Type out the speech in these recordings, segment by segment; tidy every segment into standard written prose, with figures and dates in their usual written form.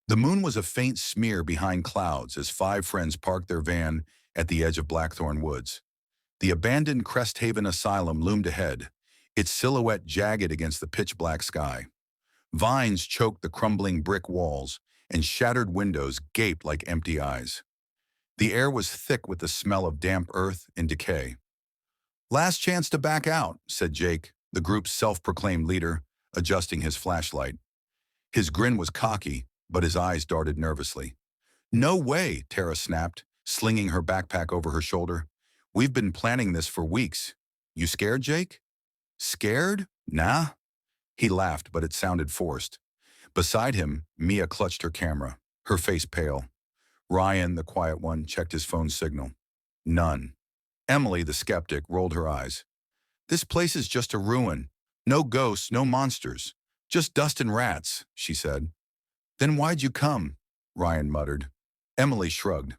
The moon was a faint smear behind clouds as five friends parked their van at the edge of Blackthorn Woods. The abandoned Cresthaven Asylum loomed ahead, its silhouette jagged against the pitch-black sky. Vines choked the crumbling brick walls, and shattered windows gaped like empty eyes. The air was thick with the smell of damp earth and decay. "Last chance to back out," said Jake, the group's self-proclaimed leader, adjusting his flashlight. His grin was cocky, but his eyes darted nervously. "No way," Tara snapped, slinging her backpack over her shoulder. "We've been planning this for weeks. You scared, Jake?" "Scared? Nah." He laughed, but it sounded forced. Beside him, Mia clutched her camera, her face pale. Ryan, the quiet one, checked his phone signal. None. Emily, the skeptic, rolled her eyes. "This place is just a ruin. No ghosts, no monsters. Just dust and rats," she said. "Then why'd you come?" Ryan muttered. Emily shrugged.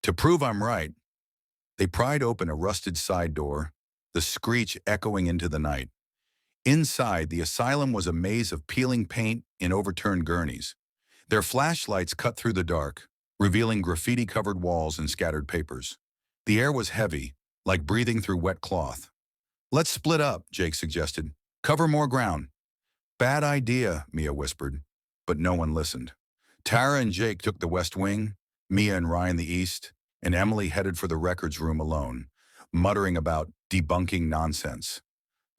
"To prove I'm right." They pried open a rusted side door, the screech echoing into the night. Inside, the asylum was a maze of peeling paint and overturned gurneys. Their flashlights cut through the dark, revealing graffiti-covered walls and scattered papers. The air was heavy, like breathing through wet cloth. "Let's split up," Jake suggested. "Cover more ground." "Bad idea," Mia whispered, but no one listened. Tara and Jake took the west wing, Mia and Ryan the east, and Emily headed for the records room alone, muttering about debunking nonsense.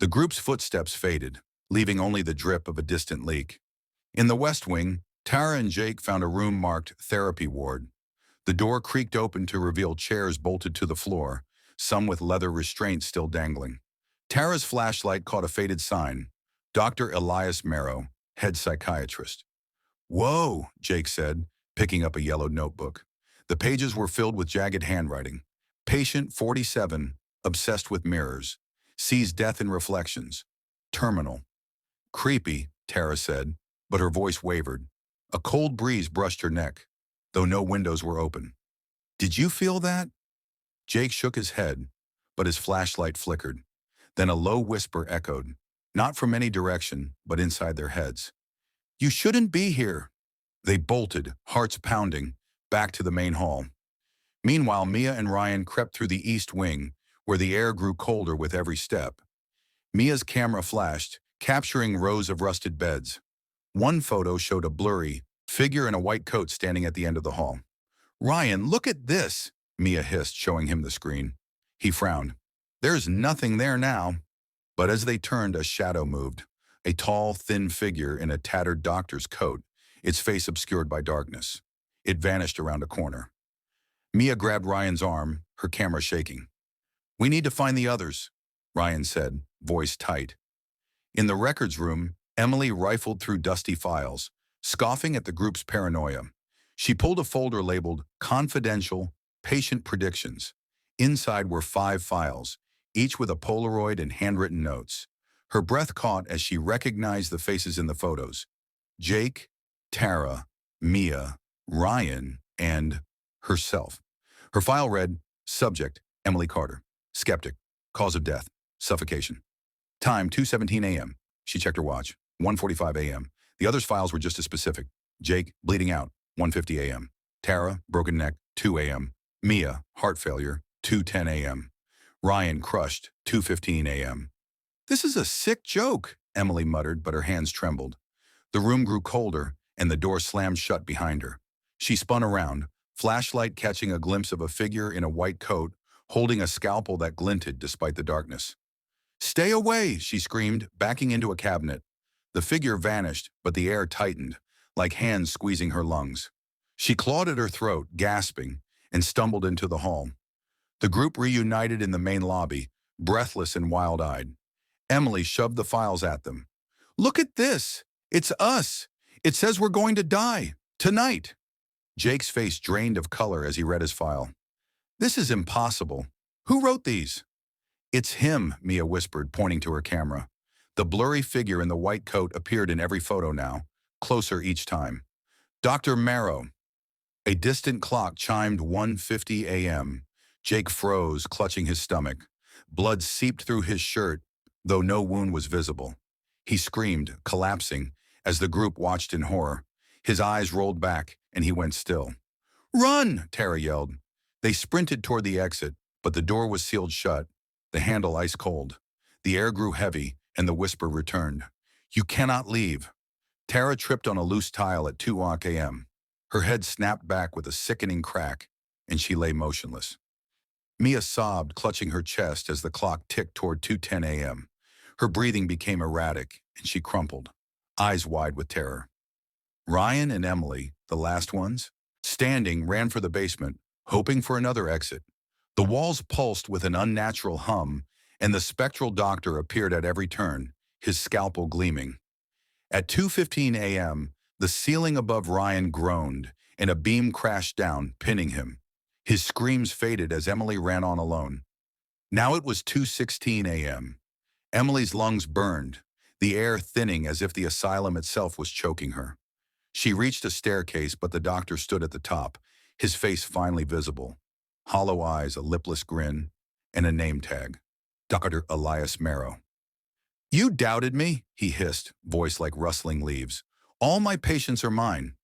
The group's footsteps faded, leaving only the drip of a distant leak. In the west wing, Tara and Jake found a room marked Therapy Ward. The door creaked open to reveal chairs bolted to the floor, some with leather restraints still dangling. Tara's flashlight caught a faded sign, Dr. Elias Marrow, head psychiatrist. "Whoa," Jake said, picking up a yellow notebook. The pages were filled with jagged handwriting. "Patient 47, obsessed with mirrors. Sees death in reflections. Terminal." "Creepy," Tara said, but her voice wavered. A cold breeze brushed her neck, though no windows were open. "Did you feel that?" Jake shook his head, but his flashlight flickered. Then a low whisper echoed, not from any direction, but inside their heads. "You shouldn't be here." They bolted, hearts pounding, back to the main hall. Meanwhile, Mia and Ryan crept through the east wing, where the air grew colder with every step. Mia's camera flashed, capturing rows of rusted beds. One photo showed a blurry figure in a white coat standing at the end of the hall. "Ryan, look at this," Mia hissed, showing him the screen. He frowned. "There's nothing there now." But as they turned, a shadow moved, a tall, thin figure in a tattered doctor's coat, its face obscured by darkness. It vanished around a corner. Mia grabbed Ryan's arm, her camera shaking. "We need to find the others," Ryan said, voice tight. In the records room, Emily rifled through dusty files, scoffing at the group's paranoia. She pulled a folder labeled Confidential Patient Predictions. Inside were 5 files, each with a Polaroid and handwritten notes. Her breath caught as she recognized the faces in the photos. Jake, Tara, Mia, Ryan, and herself. Her file read, Subject, Emily Carter. Skeptic. Cause of death, suffocation. Time, 2:17 a.m. She checked her watch, 1:45 a.m. The others' files were just as specific. Jake, bleeding out, 1:50 a.m. Tara, broken neck, 2 a.m. Mia, heart failure, 2:10 a.m. Ryan, crushed, 2:15 a.m. "This is a sick joke," Emily muttered, but her hands trembled. The room grew colder, and the door slammed shut behind her. She spun around, flashlight catching a glimpse of a figure in a white coat, holding a scalpel that glinted despite the darkness. "Stay away," she screamed, backing into a cabinet. The figure vanished, but the air tightened, like hands squeezing her lungs. She clawed at her throat, gasping, and stumbled into the hall. The group reunited in the main lobby, breathless and wild-eyed. Emily shoved the files at them. "Look at this! It's us! It says we're going to die! Tonight!" Jake's face drained of color as he read his file. "This is impossible. Who wrote these?" "It's him," Mia whispered, pointing to her camera. The blurry figure in the white coat appeared in every photo now, closer each time. "Dr. Marrow." A distant clock chimed 1:50 a.m. Jake froze, clutching his stomach. Blood seeped through his shirt, though no wound was visible. He screamed, collapsing, as the group watched in horror. His eyes rolled back, and he went still. "Run!" Tara yelled. They sprinted toward the exit, but the door was sealed shut, the handle ice cold. The air grew heavy, and the whisper returned. "You cannot leave." Tara tripped on a loose tile at 2 a.m. Her head snapped back with a sickening crack, and she lay motionless. Mia sobbed, clutching her chest as the clock ticked toward 2:10 a.m. Her breathing became erratic, and she crumpled, eyes wide with terror. Ryan and Emily, the last ones, standing, ran for the basement, hoping for another exit. The walls pulsed with an unnatural hum, and the spectral doctor appeared at every turn, his scalpel gleaming. At 2:15 a.m., the ceiling above Ryan groaned, and a beam crashed down, pinning him. His screams faded as Emily ran on alone. Now it was 2:16 a.m. Emily's lungs burned, the air thinning as if the asylum itself was choking her. She reached a staircase, but the doctor stood at the top, his face finally visible. Hollow eyes, a lipless grin, and a name tag. Dr. Elias Marrow. "You doubted me," he hissed, voice like rustling leaves. "All my patients are mine."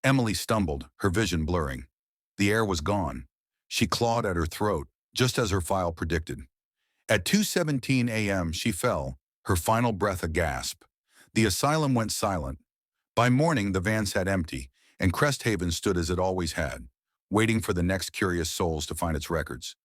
Emily stumbled, her vision blurring. The air was gone. She clawed at her throat, just as her file predicted. At 2:17 a.m., she fell, her final breath a gasp. The asylum went silent. By morning, the van sat empty, and Cresthaven stood as it always had, waiting for the next curious souls to find its records.